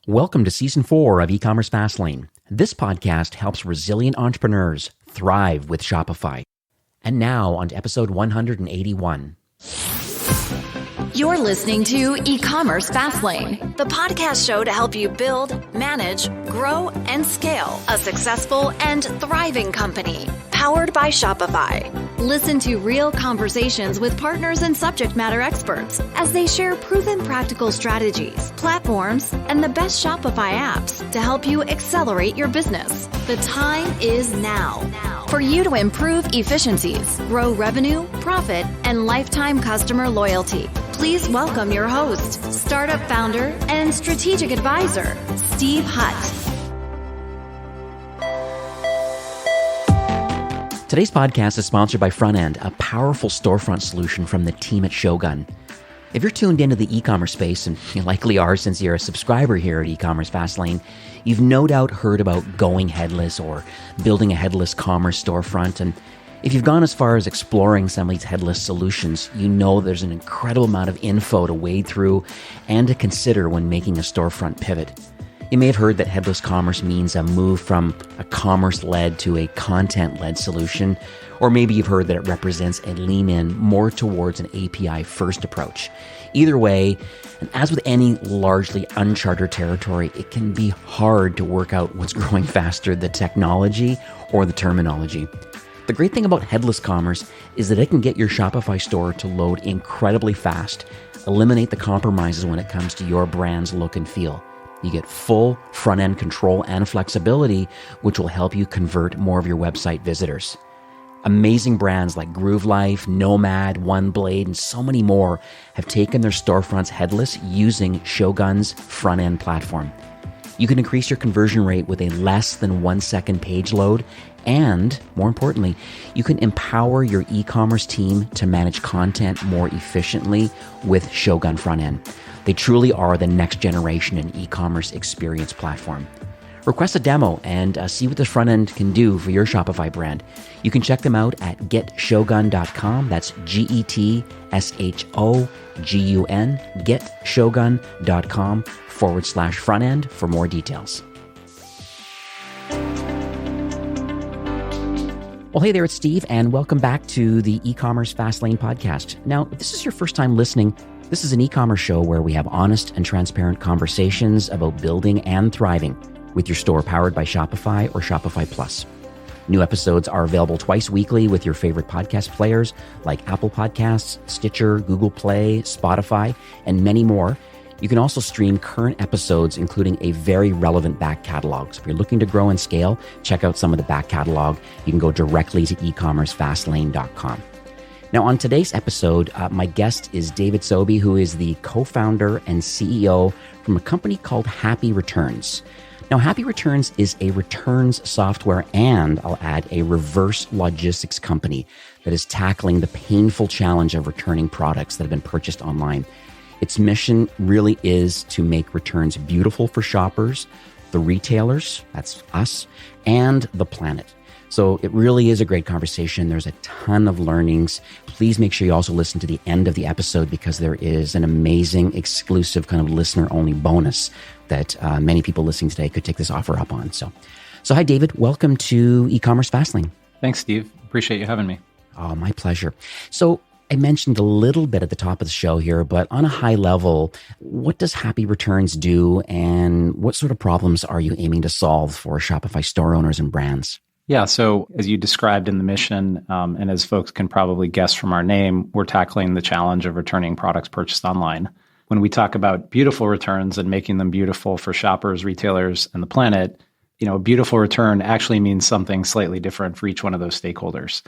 Welcome to Season 4 of Ecommerce Fastlane. This podcast helps resilient entrepreneurs thrive with Shopify. And now on to episode 181. You're listening to Ecommerce Fastlane, the podcast show to help you build, manage, grow, and scale a successful and thriving company, powered by Shopify. Listen to real conversations with partners and subject matter experts as they share proven practical strategies, platforms, and the best Shopify apps to help you accelerate your business. The time is now for you to improve efficiencies, grow revenue, profit, and lifetime customer loyalty. Please welcome your host, startup founder, and strategic advisor, Steve Hutt. Today's podcast is sponsored by Frontend, a powerful storefront solution from the team at Shogun. If you're tuned into the e-commerce space, and you likely are since you're a subscriber here at Ecommerce Fastlane, you've no doubt heard about going headless or building a headless commerce storefront. And if you've gone as far as exploring some of these headless solutions, you know there's an incredible amount of info to wade through and to consider when making a storefront pivot. You may have heard that headless commerce means a move from a commerce-led to a content-led solution, or maybe you've heard that it represents a lean-in more towards an API-first approach. Either way, and as with any largely uncharted territory, it can be hard to work out what's growing faster, the technology or the terminology. The great thing about headless commerce is that it can get your Shopify store to load incredibly fast, eliminate the compromises when it comes to your brand's look and feel. You get full front-end control and flexibility, which will help you convert more of your website visitors. Amazing brands like Groove Life, Nomad, OneBlade, and so many more have taken their storefronts headless using Shogun's front-end platform. You can increase your conversion rate with a less than 1 second page load, and more importantly, you can empower your e-commerce team to manage content more efficiently with Shogun front-end. They truly are the next generation in e-commerce experience platform. Request a demo and see what the front end can do for your Shopify brand. You can check them out at getshogun.com. That's GETSHOGUN, getshogun.com/front end for more details. Well, hey there, it's Steve, and welcome back to the Ecommerce Fastlane podcast. Now, if this is your first time listening, this is an e-commerce show where we have honest and transparent conversations about building and thriving with your store powered by Shopify or Shopify Plus. New episodes are available twice weekly with your favorite podcast players like Apple Podcasts, Stitcher, Google Play, Spotify, and many more. You can also stream current episodes, including a very relevant back catalog. So if you're looking to grow and scale, check out some of the back catalog. You can go directly to ecommercefastlane.com. Now, on today's episode, my guest is David Sobey, who is the co-founder and CEO from a company called Happy Returns. Now, Happy Returns is a returns software and, I'll add, a reverse logistics company that is tackling the painful challenge of returning products that have been purchased online. Its mission really is to make returns beautiful for shoppers, the retailers, that's us, and the planet. So it really is a great conversation. There's a ton of learnings. Please make sure you also listen to the end of the episode because there is an amazing exclusive kind of listener-only bonus that many people listening today could take this offer up on. So hi, David. Welcome to Ecommerce Fastlane. Thanks, Steve. Appreciate you having me. Oh, my pleasure. So I mentioned a little bit at the top of the show here, but on a high level, what does Happy Returns do and what sort of problems are you aiming to solve for Shopify store owners and brands? Yeah, so as you described in the mission, and as folks can probably guess from our name, we're tackling the challenge of returning products purchased online. When we talk about beautiful returns and making them beautiful for shoppers, retailers, and the planet, a beautiful return actually means something slightly different for each one of those stakeholders.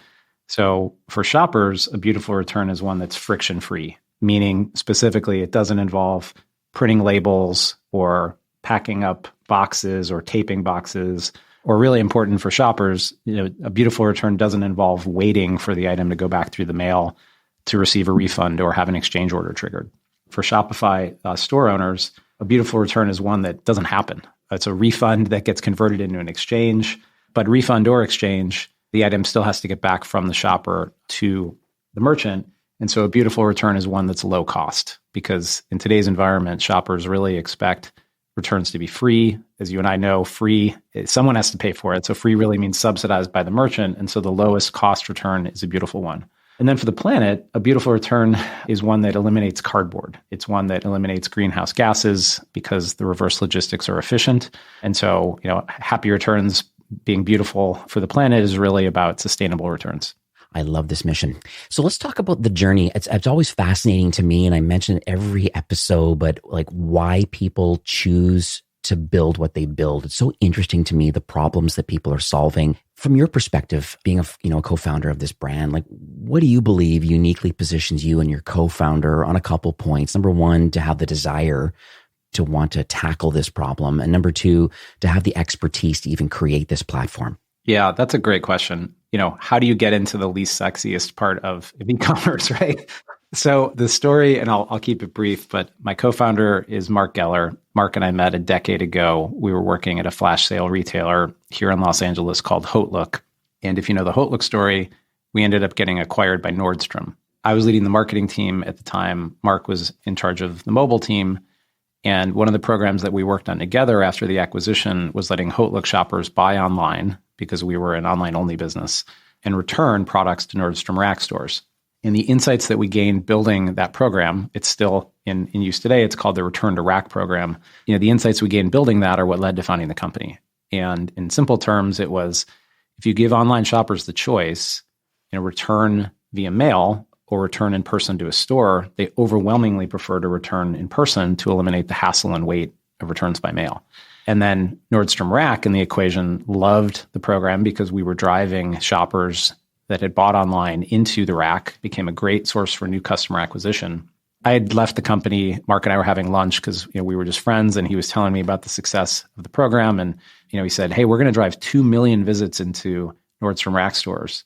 So for shoppers, a beautiful return is one that's friction-free, meaning specifically it doesn't involve printing labels or packing up boxes or taping boxes. Or really important for shoppers, a beautiful return doesn't involve waiting for the item to go back through the mail to receive a refund or have an exchange order triggered. For Shopify store owners, a beautiful return is one that doesn't happen. It's a refund that gets converted into an exchange, but refund or exchange, the item still has to get back from the shopper to the merchant. And so a beautiful return is one that's low cost because in today's environment, shoppers really expect returns to be free. As you and I know, free, someone has to pay for it. So free really means subsidized by the merchant. And so the lowest cost return is a beautiful one. And then for the planet, a beautiful return is one that eliminates cardboard. It's one that eliminates greenhouse gases because the reverse logistics are efficient. And so, happy returns being beautiful for the planet is really about sustainable returns. I love this mission. So let's talk about the journey. It's always fascinating to me, and I mention it every episode, but like why people choose to build what they build. It's so interesting to me, the problems that people are solving. From your perspective, being a co-founder of this brand, like what do you believe uniquely positions you and your co-founder on a couple points? Number one, to have the desire to want to tackle this problem. And number two, to have the expertise to even create this platform. Yeah, that's a great question. How do you get into the least sexiest part of e-commerce, right? So the story, and I'll keep it brief, but my co-founder is Mark Geller. Mark and I met a decade ago. We were working at a flash sale retailer here in Los Angeles called Hotlook. And if you know the Hotlook story, we ended up getting acquired by Nordstrom. I was leading the marketing team at the time. Mark was in charge of the mobile team. And one of the programs that we worked on together after the acquisition was letting Hotlook shoppers buy online, because we were an online-only business, and return products to Nordstrom Rack stores. And the insights that we gained building that program, it's still in use today. It's called the Return to Rack program. The insights we gained building that are what led to founding the company. And in simple terms, it was if you give online shoppers the choice, return via mail or return in person to a store, they overwhelmingly prefer to return in person to eliminate the hassle and weight of returns by mail. And then Nordstrom Rack in the equation loved the program because we were driving shoppers that had bought online into the Rack, became a great source for new customer acquisition. I had left the company. Mark and I were having lunch because we were just friends, and he was telling me about the success of the program. And he said, "Hey, we're going to drive 2 million visits into Nordstrom Rack stores,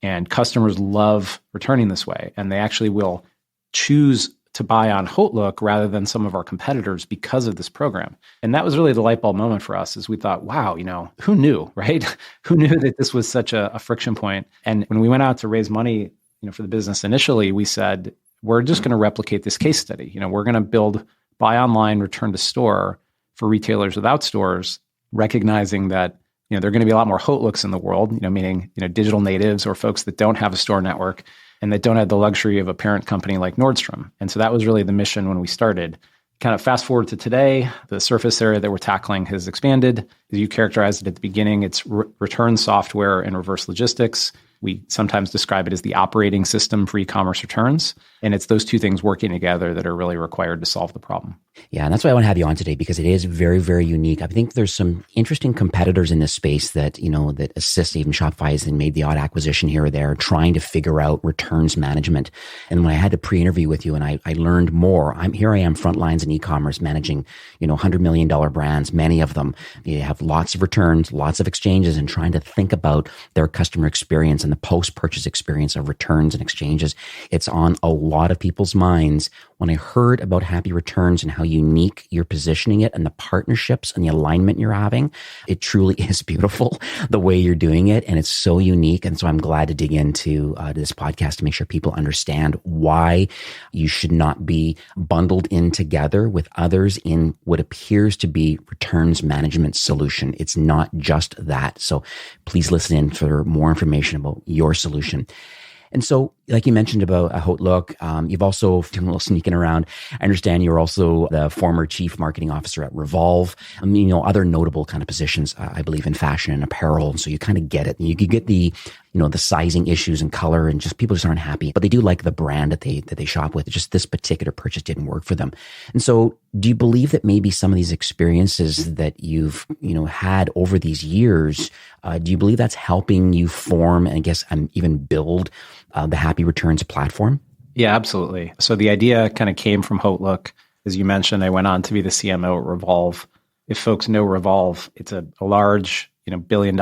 and customers love returning this way, and they actually will choose to buy on Hotlook rather than some of our competitors because of this program." And that was really the light bulb moment for us, as we thought, wow, who knew, right? Who knew that this was such a friction point? And when we went out to raise money, for the business initially, we said, we're just going to replicate this case study. We're going to build buy online, return to store for retailers without stores, recognizing that there are going to be a lot more Hotlooks in the world, meaning digital natives or folks that don't have a store network and that don't have the luxury of a parent company like Nordstrom. And so that was really the mission when we started. Kind of fast forward to today, the surface area that we're tackling has expanded. As you characterized it at the beginning, it's return software and reverse logistics. We sometimes describe it as the operating system for e-commerce returns. And it's those two things working together that are really required to solve the problem. Yeah, and that's why I want to have you on today, because it is very, very unique. I think there's some interesting competitors in this space that, that assist. Even Shopify has made the odd acquisition here or there, trying to figure out returns management. And when I had the pre-interview with you and I learned more, I am front lines in e-commerce managing, $100 million brands, many of them. They have lots of returns, lots of exchanges, and trying to think about their customer experience and the post-purchase experience of returns and exchanges. It's on a lot of people's minds. When I heard about Happy Returns and how unique you're positioning it and the partnerships and the alignment you're having, it truly is beautiful the way you're doing it. And it's so unique. And so I'm glad to dig into this podcast to make sure people understand why you should not be bundled in together with others in what appears to be returns management solution. It's not just that. So please listen in for more information about your solution. And so, like you mentioned about a Hotlook, you've also done a little sneaking around. I understand you're also the former chief marketing officer at Revolve. Other notable kind of positions, I believe, in fashion and apparel. And so you kind of get it. You get the, the sizing issues and color, and just people just aren't happy. But they do like the brand that they shop with. It's just this particular purchase didn't work for them. And so, do you believe that maybe some of these experiences that you've had over these years, do you believe that's helping you form and I guess even build the Happy Returns platform? Yeah, absolutely. So the idea kind of came from Hotlook. As you mentioned, I went on to be the CMO at Revolve. If folks know Revolve, it's a large, $1 billion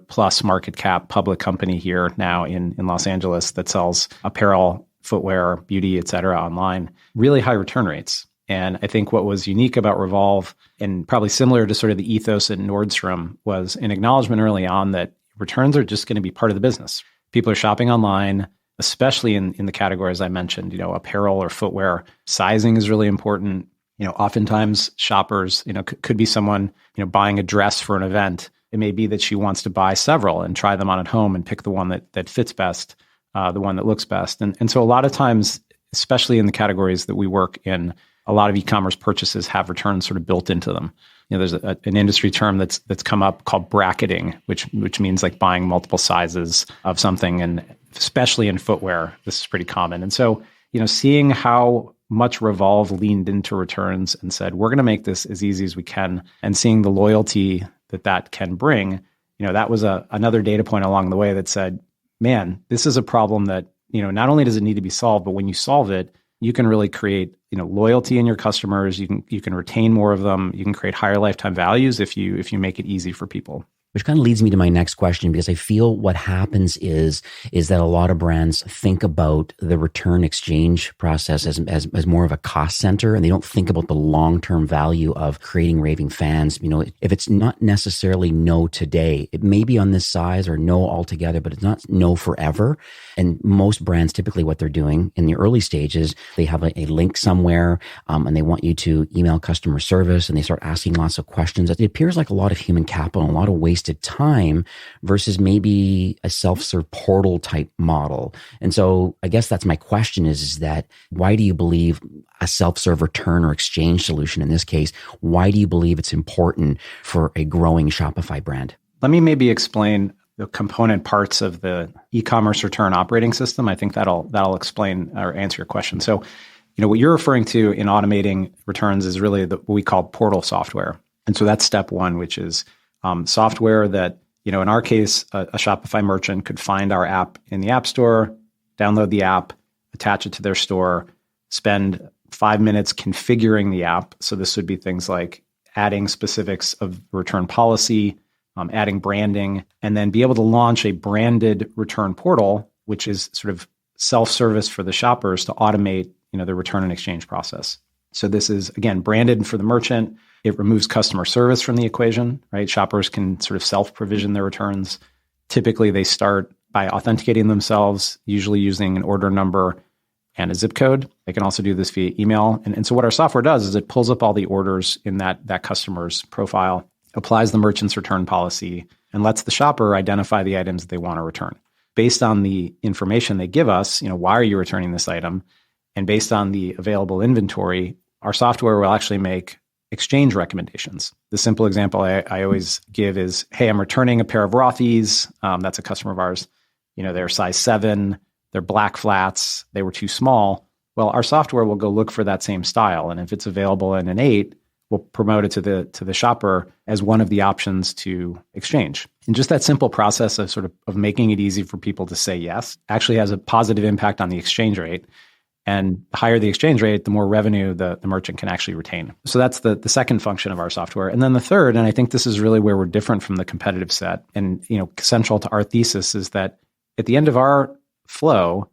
plus market cap public company here now in Los Angeles that sells apparel, footwear, beauty, et cetera, online. Really high return rates. And I think what was unique about Revolve, and probably similar to sort of the ethos at Nordstrom, was an acknowledgement early on that returns are just going to be part of the business. People are shopping online, especially in the categories I mentioned, apparel or footwear. Sizing is really important. Oftentimes shoppers, could be someone, buying a dress for an event. It may be that she wants to buy several and try them on at home and pick the one that fits best, the one that looks best. And so a lot of times, especially in the categories that we work in, a lot of e-commerce purchases have returns sort of built into them. There's an industry term that's come up called bracketing, which means like buying multiple sizes of something, and especially in footwear, this is pretty common. And so, seeing how much Revolve leaned into returns and said, we're going to make this as easy as we can, and seeing the loyalty that can bring, that was another data point along the way that said, man, this is a problem that, not only does it need to be solved, but when you solve it, you can really create, loyalty in your customers. You can retain more of them. You can create higher lifetime values if you make it easy for people. Which kind of leads me to my next question, because I feel what happens is that a lot of brands think about the return exchange process as more of a cost center, and they don't think about the long-term value of creating raving fans. If it's not necessarily no today, it may be on this size or no altogether, but it's not no forever. And most brands, typically what they're doing in the early stages, they have a link somewhere, and they want you to email customer service, and they start asking lots of questions. It appears like a lot of human capital, a lot of wasted time versus maybe a self-serve portal type model. And so I guess that's my question is that why do you believe a self-serve return or exchange solution in this case, why do you believe it's important for a growing Shopify brand? Let me maybe explain the component parts of the e-commerce return operating system. I think that'll explain or answer your question. So, what you're referring to in automating returns is really what we call portal software. And so that's step one, which is software that, in our case, a Shopify merchant could find our app in the App Store, download the app, attach it to their store, spend 5 minutes configuring the app. So this would be things like adding specifics of return policy, adding branding, and then be able to launch a branded return portal, which is sort of self-service for the shoppers to automate, the return and exchange process. So this is, again, branded for the merchant. It removes customer service from the equation, right? Shoppers can sort of self-provision their returns. Typically, they start by authenticating themselves, usually using an order number and a zip code. They can also do this via email. And so what our software does is it pulls up all the orders in that customer's profile, applies the merchant's return policy, and lets the shopper identify the items that they want to return. Based on the information they give us, why are you returning this item? And based on the available inventory, our software will actually make exchange recommendations. The simple example I always give is, hey, I'm returning a pair of Rothy's. That's a customer of ours. They're size 7, they're black flats, they were too small. Well, our software will go look for that same style. And if it's available in an 8, we'll promote it to the shopper as one of the options to exchange. And just that simple process of making it easy for people to say yes actually has a positive impact on the exchange rate. And the higher the exchange rate, the more revenue the merchant can actually retain. So that's the second function of our software. And then the third, and I think this is really where we're different from the competitive set, and central to our thesis is that at the end of our flow,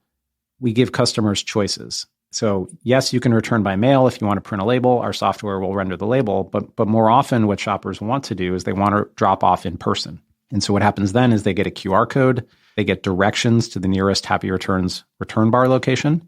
we give customers choices. So yes, you can return by mail if you want to print a label. Our software will render the label, but more often what shoppers want to do is they want to drop off in person. And so what happens then is they get a QR code, they get directions to the nearest Happy Returns return bar location.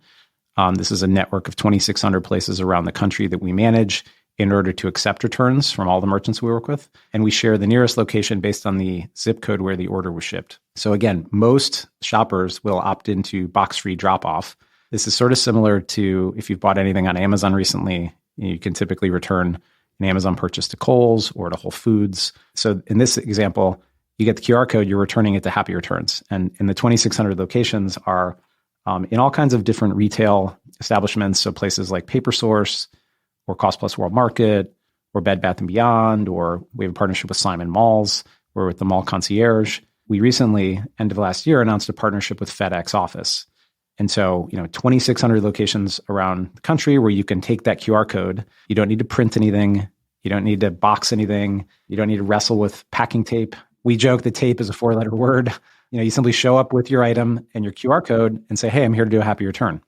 This is a network of 2,600 places around the country that we manage in order to accept returns from all the merchants we work with. And we share the nearest location based on the zip code where the order was shipped. So again, most shoppers will opt into box-free drop-off. This is sort of similar to if you've bought anything on Amazon recently, you can typically return an Amazon purchase to Kohl's or to Whole Foods. So in this example, you get the QR code, you're returning it to Happy Returns. And in the 2,600 locations are in all kinds of different retail establishments, so places like Paper Source or Cost Plus World Market or Bed Bath & Beyond, or we have a partnership with Simon Malls. We're with the Mall Concierge. We recently, end of last year, announced a partnership with FedEx Office. And so, 2,600 locations around the country where you can take that QR code. You don't need to print anything. You don't need to box anything. You don't need to wrestle with packing tape. We joke that tape is a 4-letter word. You simply show up with your item and your QR code and say, hey, I'm here to do a happy return.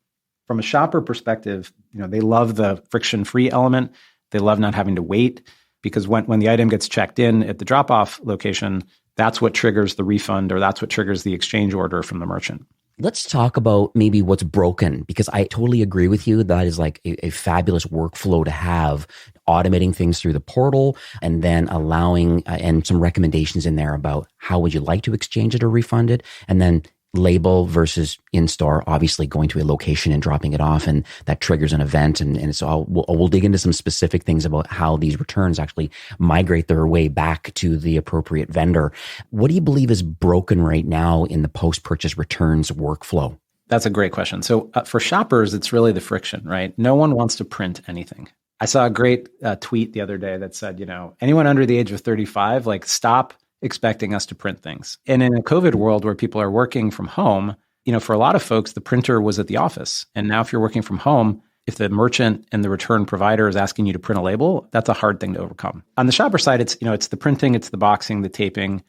From a shopper perspective, they love the friction-free element. They love not having to wait, because when the item gets checked in at the drop-off location, that's what triggers the refund, or that's what triggers the exchange order from the merchant. Let's talk about maybe what's broken, because I totally agree with you. That is like a fabulous workflow to have, automating things through the portal and then allowing and some recommendations in there about how would you like to exchange it or refund it. And then label versus in-store, obviously going to a location and dropping it off, and that triggers an event. And so we'll dig into some specific things about how these returns actually migrate their way back to the appropriate vendor. What do you believe is broken right now in the post-purchase returns workflow? That's a great question. So for shoppers, it's really the friction, right? No one wants to print anything. I saw a great tweet the other day that said, anyone under the age of 35, like, stop expecting us to print things. And in a COVID world where people are working from home, for a lot of folks, the printer was at the office. And now if you're working from home, if the merchant and the return provider is asking you to print a label, that's a hard thing to overcome. On the shopper side, it's the printing, it's the boxing, the taping.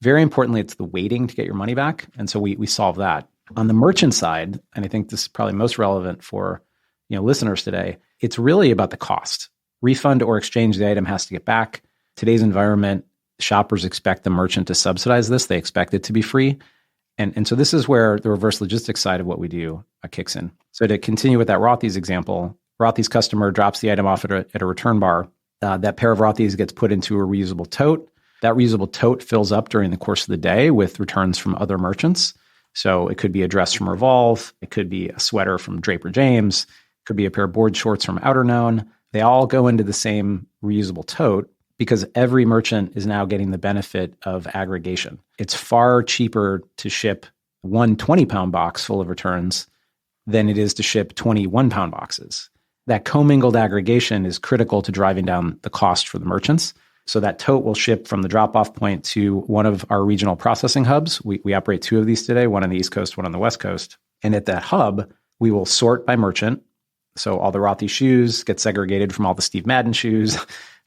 Very importantly, it's the waiting to get your money back. And so we solve that. On the merchant side, and I think this is probably most relevant for listeners today, it's really about the cost. Refund or exchange the item has to get back. Today's environment, shoppers expect the merchant to subsidize this. They expect it to be free. And so this is where the reverse logistics side of what we do kicks in. So to continue with that Rothy's example, Rothy's customer drops the item off at a return bar. That pair of Rothy's gets put into a reusable tote. That reusable tote fills up during the course of the day with returns from other merchants. So it could be a dress from Revolve. It could be a sweater from Draper James. It could be a pair of board shorts from Outerknown. They all go into the same reusable tote, because every merchant is now getting the benefit of aggregation. It's far cheaper to ship one 20-pound box full of returns than it is to ship 21-pound boxes. That commingled aggregation is critical to driving down the cost for the merchants. So that tote will ship from the drop-off point to one of our regional processing hubs. We operate 2 of these today, one on the East Coast, one on the West Coast. And at that hub, we will sort by merchant. So all the Rothy shoes get segregated from all the Steve Madden shoes.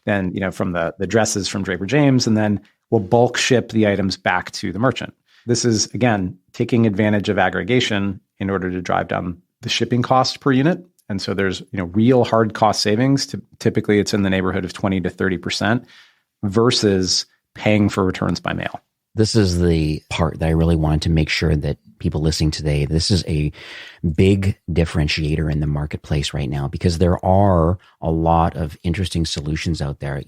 Then, from the dresses from Draper James, and then we'll bulk ship the items back to the merchant. This is, again, taking advantage of aggregation in order to drive down the shipping cost per unit. And so there's, real hard cost savings. Typically, it's in the neighborhood of 20 to 30% versus paying for returns by mail. This is the part that I really wanted to make sure that people listening today, this is a big differentiator in the marketplace right now, because there are a lot of interesting solutions out there.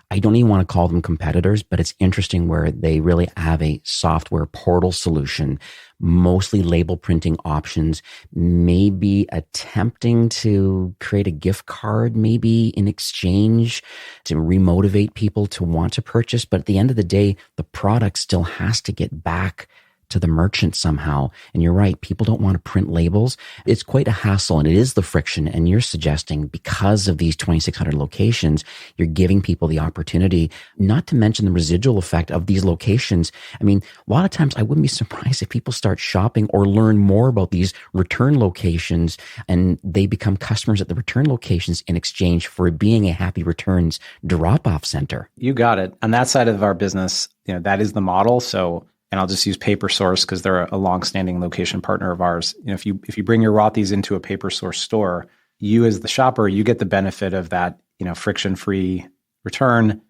I don't even want to call them competitors, but it's interesting where they really have a software portal solution, mostly label printing options, maybe attempting to create a gift card, maybe in exchange to remotivate people to want to purchase. But at the end of the day, the product still has to get back to the merchant somehow. And you're right, people don't want to print labels. It's quite a hassle, and it is the friction. And you're suggesting, because of these 2,600 locations, you're giving people the opportunity, not to mention the residual effect of these locations. I mean, a lot of times I wouldn't be surprised if people start shopping or learn more about these return locations, and they become customers at the return locations in exchange for being a Happy Returns drop-off center. You got it. On that side of our business, that is the model. So, and I'll just use PaperSource because they're a longstanding location partner of ours. If you bring your Rothy's into a PaperSource store, you as the shopper, you get the benefit of that, friction-free return,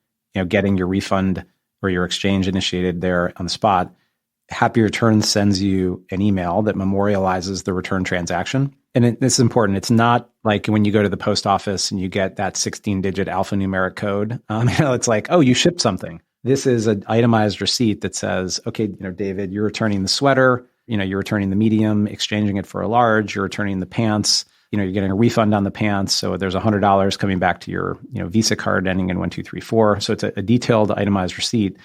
getting your refund or your exchange initiated there on the spot. Happy Returns sends you an email that memorializes the return transaction. And this is important. It's not like when you go to the post office and you get that 16-digit alphanumeric code. It's like, oh, you shipped something. This is an itemized receipt that says, okay, David, you're returning the sweater, you're returning the medium, exchanging it for a large, you're returning the pants, you're getting a refund on the pants. So there's $100 coming back to your, Visa card ending in 1234. So it's a detailed itemized receipt.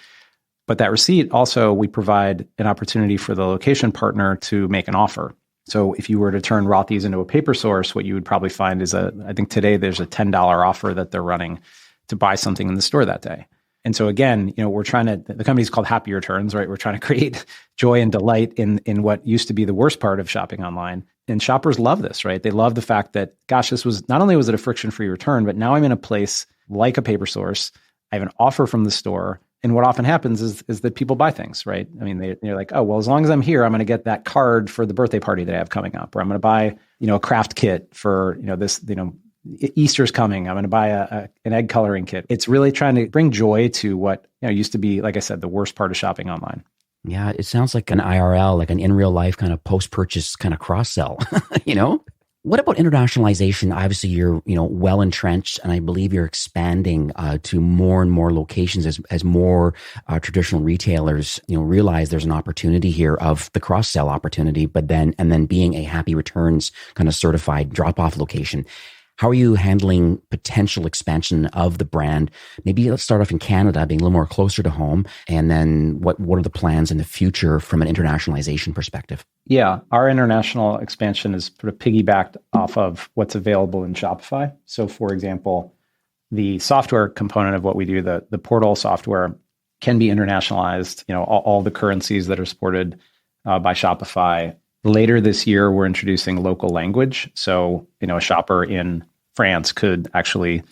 But that receipt also, we provide an opportunity for the location partner to make an offer. So if you were to turn Rothy's into a PaperSource, what you would probably find is I think today there's a $10 offer that they're running to buy something in the store that day. And so again, we're trying to, the company's called Happy Returns, right? We're trying to create joy and delight in what used to be the worst part of shopping online. And shoppers love this, right? They love the fact that, gosh, this was, not only was it a friction-free return, but now I'm in a place like a PaperSource. I have an offer from the store. And what often happens is that people buy things, right? I mean, they're like, oh, well, as long as I'm here, I'm going to get that card for the birthday party that I have coming up, or I'm going to buy, a craft kit for, this, Easter's coming. I'm going to buy an egg coloring kit. It's really trying to bring joy to what used to be, like I said, the worst part of shopping online. Yeah, it sounds like an IRL, like an in real life kind of post-purchase kind of cross-sell, you know? What about internationalization? Obviously, you're, well entrenched, and I believe you're expanding to more and more locations as more traditional retailers, realize there's an opportunity here of the cross-sell opportunity, but then being a Happy Returns kind of certified drop-off location. How are you handling potential expansion of the brand? Maybe let's start off in Canada, being a little more closer to home. And then what are the plans in the future from an internationalization perspective? Yeah, our international expansion is sort of piggybacked off of what's available in Shopify. So for example, the software component of what we do, the portal software, can be internationalized, all the currencies that are supported by Shopify. Later this year, we're introducing local language. So, a shopper in France could actually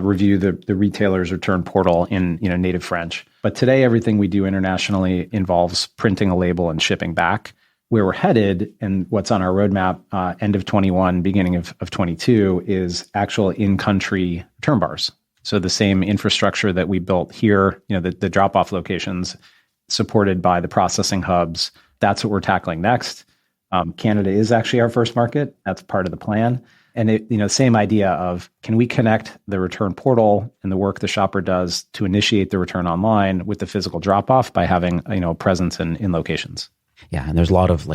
review the retailer's return portal in, native French. But today, everything we do internationally involves printing a label and shipping back. Where we're headed and what's on our roadmap, end of 21, beginning of 22, is actual in-country return bars. So the same infrastructure that we built here, the drop-off locations supported by the processing hubs, that's what we're tackling next. Canada is actually our first market. That's part of the plan. And same idea of, can we connect the return portal and the work the shopper does to initiate the return online with the physical drop-off by having, a presence in locations. Yeah, and there's a lot of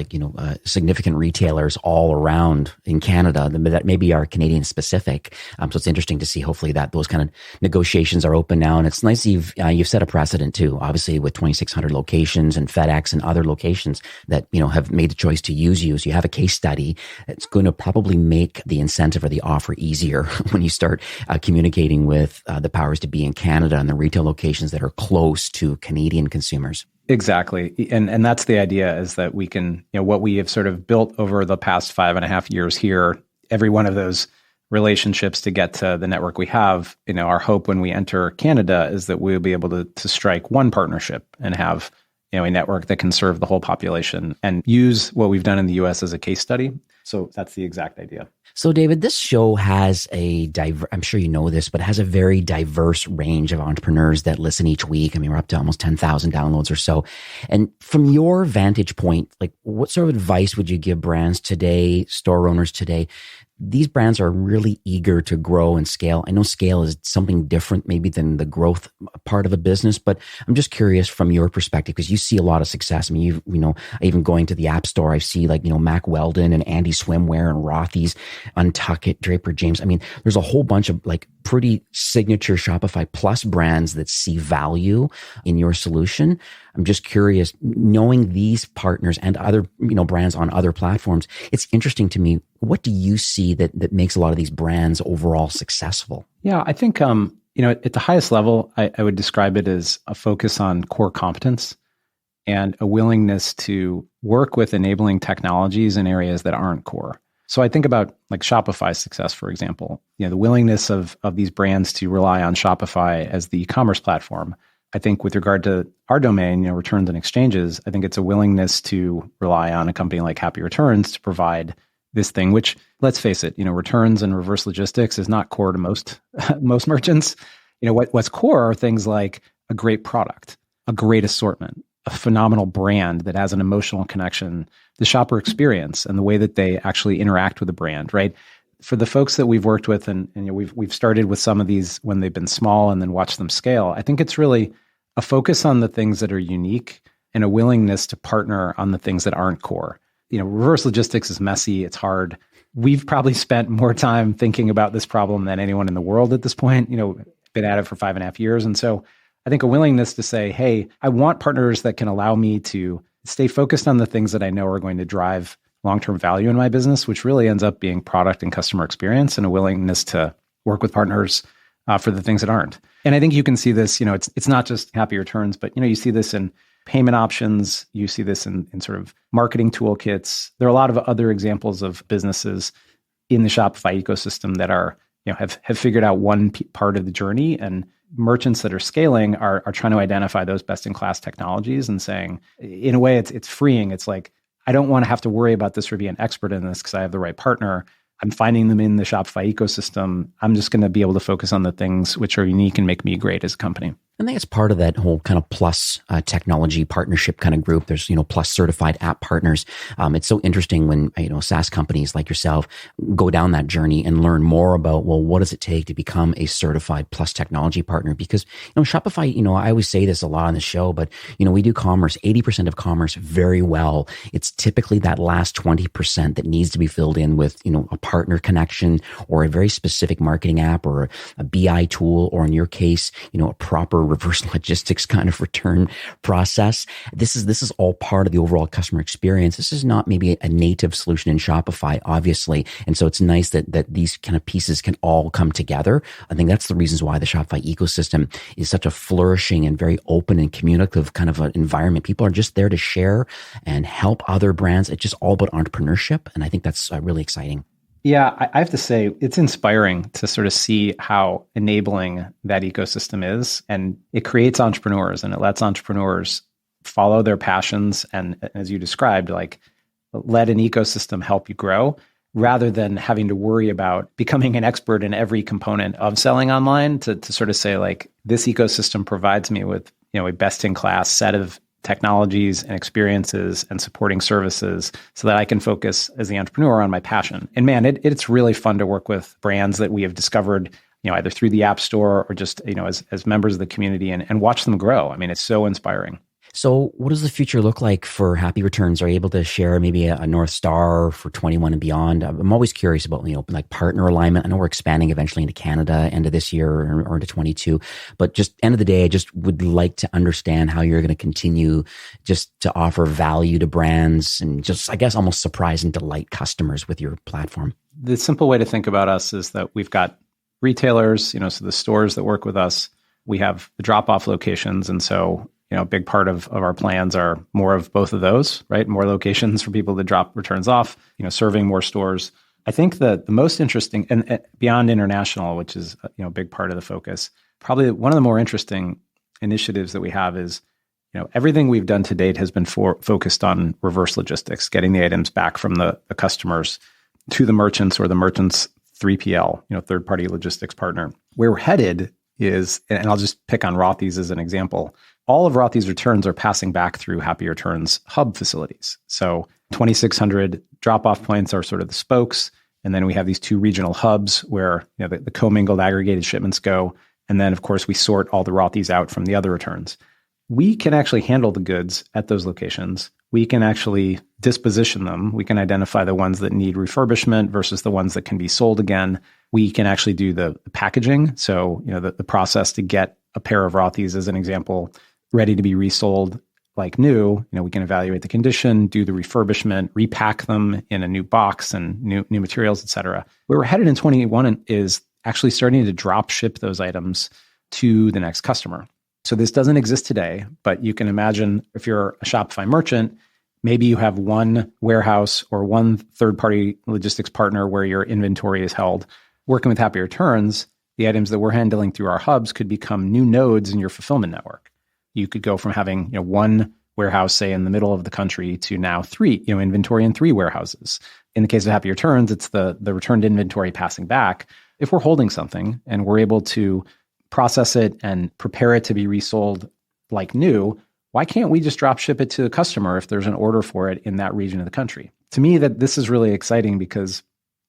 significant retailers all around in Canada that maybe are Canadian specific. So it's interesting to see hopefully that those kind of negotiations are open now. And it's nice you've set a precedent too, obviously with 2,600 locations and FedEx and other locations that, have made the choice to use you. So you have a case study. It's going to probably make the incentive or the offer easier when you start communicating with the powers to be in Canada and the retail locations that are close to Canadian consumers. Exactly. And that's the idea, is that we can, what we have sort of built over the past 5.5 years here, every one of those relationships to get to the network we have, our hope when we enter Canada is that we'll be able to strike one partnership and have, a network that can serve the whole population and use what we've done in the US as a case study. So that's the exact idea. So David, this show has I'm sure you know this, but it has a very diverse range of entrepreneurs that listen each week. I mean, we're up to almost 10,000 downloads or so. And from your vantage point, what sort of advice would you give brands today, store owners today? These brands are really eager to grow and scale. I know scale is something different maybe than the growth part of a business, but I'm just curious from your perspective, because you see a lot of success. I mean, even going to the App Store, I see Mack Weldon and Andy Swimwear and Rothy's, Untuckit, Draper James. I mean, there's a whole bunch of pretty signature Shopify Plus brands that see value in your solution. I'm just curious, knowing these partners and other, brands on other platforms, it's interesting to me. What do you see that makes a lot of these brands overall successful? Yeah, I think, at the highest level, I would describe it as a focus on core competence and a willingness to work with enabling technologies in areas that aren't core. So I think about Shopify's success, for example, the willingness of these brands to rely on Shopify as the e-commerce platform. I think with regard to our domain, returns and exchanges, I think it's a willingness to rely on a company like Happy Returns to provide this thing, which, let's face it, returns and reverse logistics is not core to most merchants. What's core are things like a great product, a great assortment, a phenomenal brand that has an emotional connection, the shopper experience, and the way that they actually interact with the brand, right? For the folks that we've worked with, and we've started with some of these when they've been small and then watched them scale, I think it's really a focus on the things that are unique and a willingness to partner on the things that aren't core. Reverse logistics is messy. It's hard. We've probably spent more time thinking about this problem than anyone in the world at this point. Been at it for 5.5 years. And so I think a willingness to say, hey, I want partners that can allow me to stay focused on the things that I know are going to drive long-term value in my business, which really ends up being product and customer experience, and a willingness to work with partners for the things that aren't. And I think you can see this, it's not just Happy Returns, but you see this in payment options. You see this in sort of marketing toolkits. There are a lot of other examples of businesses in the Shopify ecosystem that are, have figured out one part of the journey, and merchants that are scaling are trying to identify those best-in-class technologies and saying, in a way, it's freeing. It's like, I don't want to have to worry about this or be an expert in this because I have the right partner. I'm finding them in the Shopify ecosystem. I'm just going to be able to focus on the things which are unique and make me great as a company. I think it's part of that whole kind of plus technology partnership kind of group. There's, plus certified app partners. It's so interesting when, SaaS companies like yourself go down that journey and learn more about, well, what does it take to become a certified plus technology partner? Because, Shopify, I always say this a lot on the show, but, we do commerce, 80% of commerce very well. It's typically that last 20% that needs to be filled in with, a partner connection or a very specific marketing app or a BI tool, or in your case, a proper reverse logistics kind of return process. This is all part of the overall customer experience. This is not maybe a native solution in Shopify, obviously. And so it's nice that these kind of pieces can all come together. I think that's the reasons why the Shopify ecosystem is such a flourishing and very open and communicative kind of an environment. People are just there to share and help other brands. It's just all about entrepreneurship. And I think that's really exciting. Yeah, I have to say, it's inspiring to sort of see how enabling that ecosystem is. And it creates entrepreneurs and it lets entrepreneurs follow their passions. And as you described, like let an ecosystem help you grow rather than having to worry about becoming an expert in every component of selling online to sort of say like, this ecosystem provides me with, a best-in-class set of technologies and experiences and supporting services so that I can focus as the entrepreneur on my passion. And man, it's really fun to work with brands that we have discovered, either through the App Store or just, as members of the community and watch them grow. I mean, it's so inspiring. So what does the future look like for Happy Returns? Are you able to share maybe a North Star for 21 and beyond? I'm always curious about, like partner alignment. I know we're expanding eventually into Canada end of this year or into 22, but just end of the day, I just would like to understand how you're going to continue just to offer value to brands and just, I guess, almost surprise and delight customers with your platform. The simple way to think about us is that we've got retailers, so the stores that work with us, we have the drop-off locations. And so, a big part of our plans are more of both of those, right? More locations for people to drop returns off, serving more stores. I think that the most interesting, and beyond international, which is a big part of the focus, probably one of the more interesting initiatives that we have is, everything we've done to date has been focused on reverse logistics, getting the items back from the customers to the merchants or the merchants' 3PL, third-party logistics partner. Where we're headed is, and I'll just pick on Rothy's as an example, all of Rothy's returns are passing back through Happy Returns hub facilities. So 2,600 drop-off points are sort of the spokes. And then we have these two regional hubs where the commingled aggregated shipments go. And then, of course, we sort all the Rothy's out from the other returns. We can actually handle the goods at those locations. We can actually disposition them. We can identify the ones that need refurbishment versus the ones that can be sold again. We can actually do the packaging. So, the process to get a pair of Rothy's, as an example, ready to be resold like new, we can evaluate the condition, do the refurbishment, repack them in a new box and new materials, et cetera. Where we're headed in 21 is actually starting to drop ship those items to the next customer. So this doesn't exist today, but you can imagine if you're a Shopify merchant, maybe you have one warehouse or one third-party logistics partner where your inventory is held. Working with Happy Returns, the items that we're handling through our hubs could become new nodes in your fulfillment network. You could go from having one warehouse, say in the middle of the country, to now three, inventory in three warehouses. In the case of Happy Returns, it's the returned inventory passing back. If we're holding something and we're able to process it and prepare it to be resold like new, why can't we just drop ship it to the customer if there's an order for it in that region of the country? To me, that this is really exciting because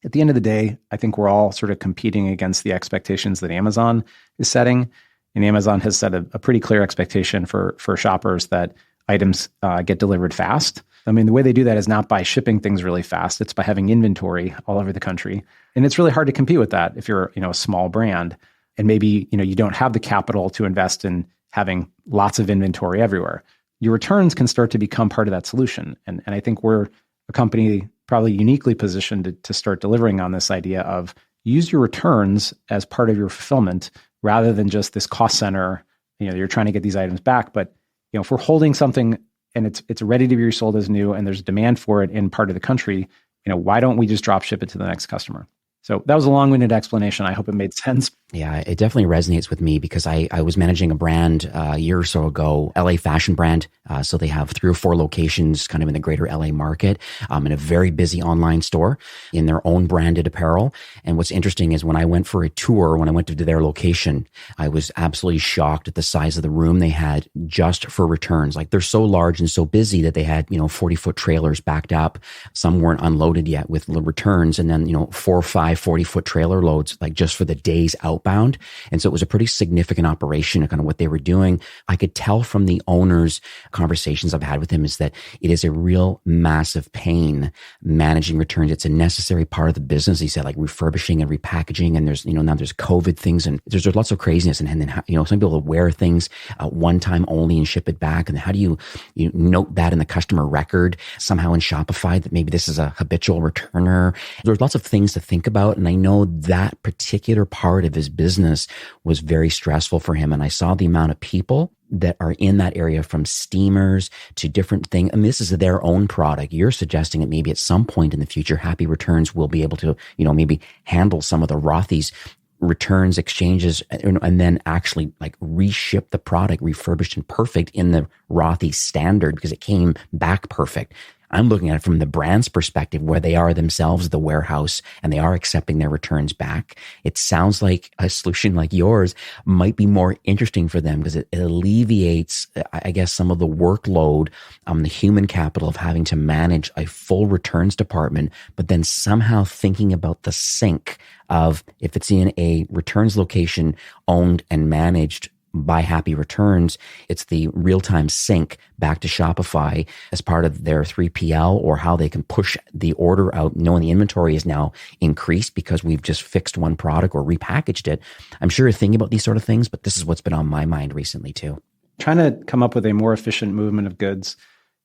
at the end of the day, I think we're all sort of competing against the expectations that Amazon is setting. And Amazon has set a pretty clear expectation for shoppers that items get delivered fast. I mean, the way they do that is not by shipping things really fast. It's by having inventory all over the country. And it's really hard to compete with that if you're a small brand. And maybe you don't have the capital to invest in having lots of inventory everywhere. Your returns can start to become part of that solution. And I think we're a company probably uniquely positioned to start delivering on this idea of use your returns as part of your fulfillment rather than just this cost center. You're trying to get these items back, but if we're holding something and it's ready to be resold as new and there's demand for it in part of the country, why don't we just drop ship it to the next customer? So that was a long-winded explanation. I hope it made sense, Yeah, it definitely resonates with me because I was managing a brand a year or so ago, LA fashion brand. So they have 3 or 4 locations kind of in the greater LA market, in a very busy online store in their own branded apparel. And what's interesting is when I went for a tour, when I went to their location, I was absolutely shocked at the size of the room they had just for returns. Like they're so large and so busy that they had, 40-foot trailers backed up. Some weren't unloaded yet with the returns. And then, 4 or 5 40-foot trailer loads, like just for the days outbound. And so it was a pretty significant operation, kind of what they were doing. I could tell from the owner's conversations I've had with him is that it is a real massive pain managing returns. It's a necessary part of the business. He said, like refurbishing and repackaging. And there's, now there's COVID things and there's lots of craziness. And then, some people will wear things one time only and ship it back. And how do you note that in the customer record somehow in Shopify that maybe this is a habitual returner? There's lots of things to think about. And I know that particular part of his business was very stressful for him. And I saw the amount of people that are in that area, from steamers to different things. I mean, this is their own product. You're suggesting that maybe at some point in the future, Happy Returns will be able to, maybe handle some of the Rothy's returns, exchanges, and then actually like reship the product refurbished and perfect in the Rothy standard because it came back perfect. I'm looking at it from the brand's perspective where they are themselves the warehouse and they are accepting their returns back. It sounds like a solution like yours might be more interesting for them because it alleviates, I guess, some of the workload, the human capital of having to manage a full returns department, but then somehow thinking about the sync of if it's in a returns location owned and managed by Happy Returns, it's the real-time sync back to Shopify as part of their 3PL, or how they can push the order out knowing the inventory is now increased because we've just fixed one product or repackaged it. I'm sure you're thinking about these sort of things, but this is what's been on my mind recently too. Trying to come up with a more efficient movement of goods,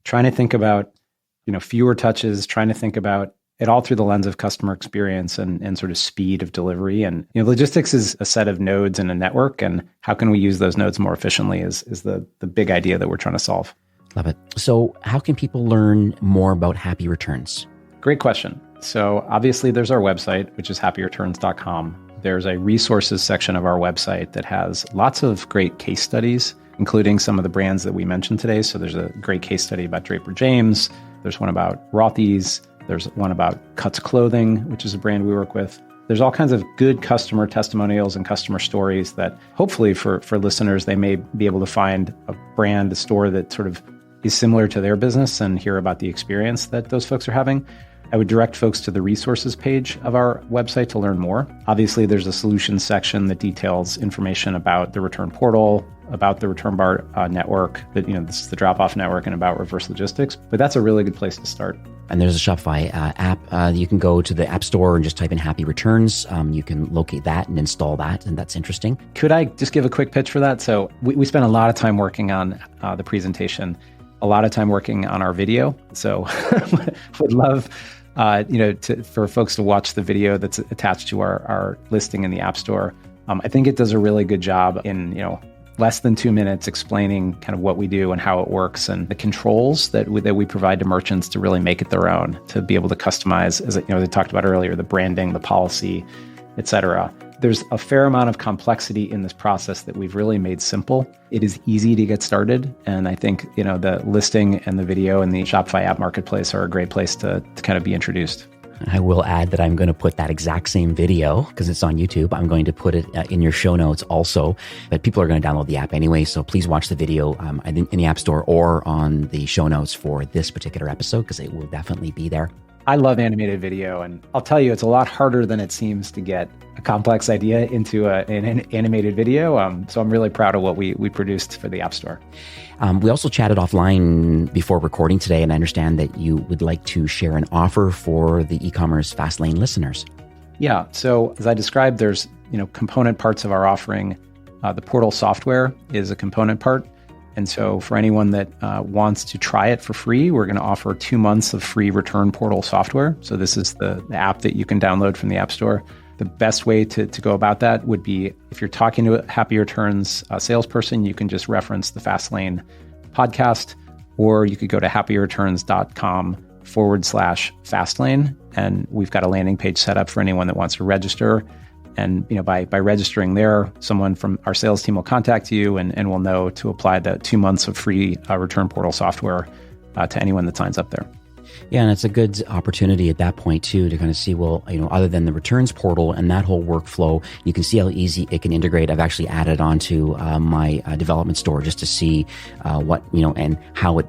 trying to think about, fewer touches, trying to think about it all through the lens of customer experience and sort of speed of delivery. And logistics is a set of nodes in a network, and how can we use those nodes more efficiently is the big idea that we're trying to solve. Love it. So how can people learn more about Happy Returns? Great question. So obviously there's our website, which is happyreturns.com. There's a resources section of our website that has lots of great case studies, including some of the brands that we mentioned today. So there's a great case study about Draper James. There's one about Rothy's. There's one about Cuts Clothing, which is a brand we work with. There's all kinds of good customer testimonials and customer stories that hopefully for listeners, they may be able to find a brand, a store that sort of is similar to their business and hear about the experience that those folks are having. I would direct folks to the resources page of our website to learn more. Obviously, there's a solutions section that details information about the return portal, about the Return Bar network, that this is the drop-off network, and about reverse logistics. But that's a really good place to start. And there's a Shopify app. You can go to the App Store and just type in Happy Returns. You can locate that and install that, and that's interesting. Could I just give a quick pitch for that? So we spent a lot of time working on the presentation, a lot of time working on our video. So would love for folks to watch the video that's attached to our listing in the App Store. I think it does a really good job in less than 2 minutes explaining kind of what we do and how it works and the controls that we provide to merchants to really make it their own, to be able to customize, as I talked about earlier, the branding, the policy, et cetera. There's a fair amount of complexity in this process that we've really made simple. It is easy to get started. And I think, the listing and the video and the Shopify app marketplace are a great place to kind of be introduced. I will add that I'm going to put that exact same video, because it's on YouTube. I'm going to put it in your show notes also. But people are going to download the app anyway, so please watch the video in the App Store or on the show notes for this particular episode, because it will definitely be there. I love animated video, and I'll tell you, it's a lot harder than it seems to get a complex idea into an animated video. So I'm really proud of what we produced for the App Store. We also chatted offline before recording today, and I understand that you would like to share an offer for the Ecommerce Fastlane listeners. Yeah. So as I described, there's component parts of our offering. The portal software is a component part. And so for anyone that wants to try it for free, we're going to offer 2 months of free return portal software. So this is the app that you can download from the App Store. The best way to go about that would be, if you're talking to a Happy Returns salesperson, you can just reference the Fastlane podcast, or you could go to happyreturns.com/Fastlane. And we've got a landing page set up for anyone that wants to register. And by registering there, someone from our sales team will contact you and will know to apply the 2 months of free return portal software to anyone that signs up there. Yeah, and it's a good opportunity at that point too to kind of see, well, other than the returns portal and that whole workflow, you can see how easy it can integrate. I've actually added onto my development store just to see what, and how it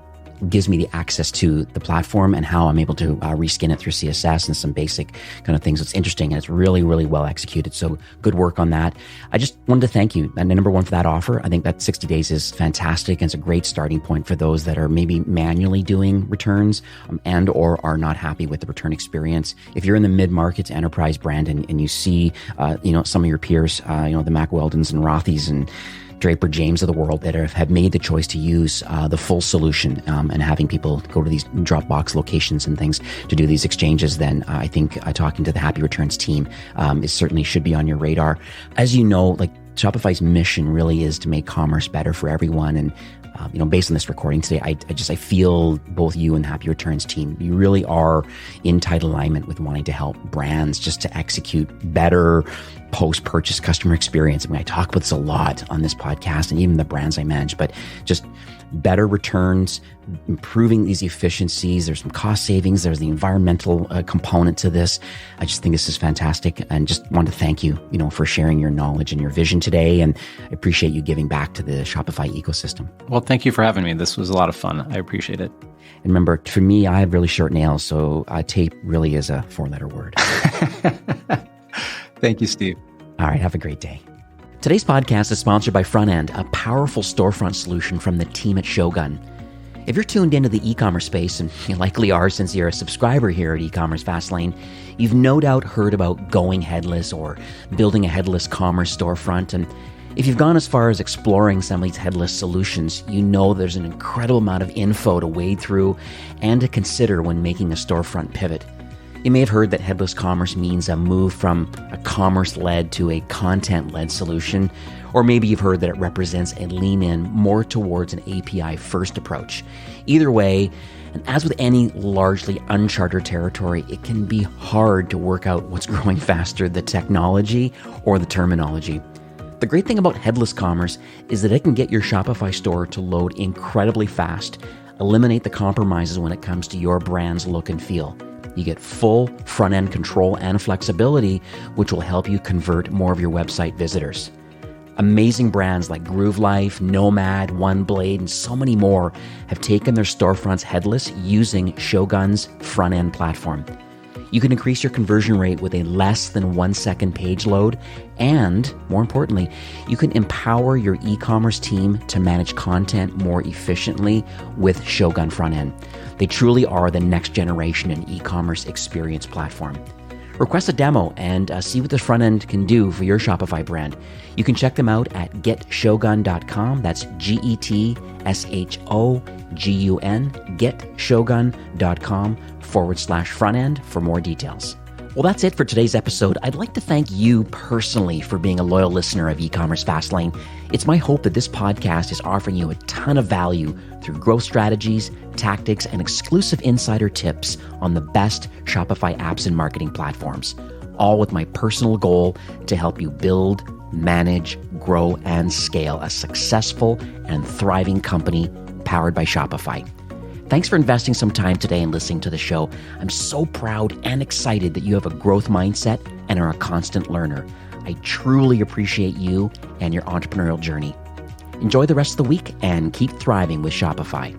gives me the access to the platform and how I'm able to reskin it through CSS and some basic kind of things. It's interesting and it's really, really well executed. So good work on that. I just wanted to thank you, and number one, for that offer. I think that 60 days is fantastic and it's a great starting point for those that are maybe manually doing returns and or are not happy with the return experience. If you're in the mid-market to enterprise brand and you see, some of your peers, the Mac Weldons and Rothys and Draper James of the world that have made the choice to use the full solution and having people go to these Dropbox locations and things to do these exchanges, then I think talking to the Happy Returns team is certainly should be on your radar. As you know, Shopify's mission really is to make commerce better for everyone. And based on this recording today, I feel both you and the Happy Returns team, you really are in tight alignment with wanting to help brands just to execute better post-purchase customer experience. I talk about this a lot on this podcast and even the brands I manage, but just better returns, improving these efficiencies. There's some cost savings. There's the environmental component to this. I just think this is fantastic and just want to thank you, for sharing your knowledge and your vision today. And I appreciate you giving back to the Shopify ecosystem. Well, thank you for having me. This was a lot of fun. I appreciate it. And remember, for me, I have really short nails, so tape really is a 4-letter word. Thank you, Steve. All right, have a great day. Today's podcast is sponsored by Frontend, a powerful storefront solution from the team at Shogun. If you're tuned into the e-commerce space, and you likely are since you're a subscriber here at Ecommerce Fastlane, you've no doubt heard about going headless or building a headless commerce storefront. And if you've gone as far as exploring some of these headless solutions, you know there's an incredible amount of info to wade through and to consider when making a storefront pivot. You may have heard that headless commerce means a move from a commerce-led to a content-led solution, or maybe you've heard that it represents a lean-in more towards an API-first approach. Either way, and as with any largely uncharted territory, it can be hard to work out what's growing faster, the technology or the terminology. The great thing about headless commerce is that it can get your Shopify store to load incredibly fast, eliminate the compromises when it comes to your brand's look and feel. You get full front-end control and flexibility, which will help you convert more of your website visitors. Amazing brands like Groove Life, Nomad, OneBlade, and so many more have taken their storefronts headless using Shogun's front-end platform. You can increase your conversion rate with a less than 1 second page load, and more importantly, you can empower your e-commerce team to manage content more efficiently with Shogun Frontend. They truly are the next generation in e-commerce experience platform. Request a demo and see what the front end can do for your Shopify brand. You can check them out at getshogun.com. That's GETSHOGUN, getshogun.com/front end for more details. Well, that's it for today's episode. I'd like to thank you personally for being a loyal listener of Ecommerce Fastlane. It's my hope that this podcast is offering you a ton of value through growth strategies, tactics, and exclusive insider tips on the best Shopify apps and marketing platforms, all with my personal goal to help you build, manage, grow, and scale a successful and thriving company powered by Shopify. Thanks for investing some time today and listening to the show. I'm so proud and excited that you have a growth mindset and are a constant learner. I truly appreciate you and your entrepreneurial journey. Enjoy the rest of the week and keep thriving with Shopify.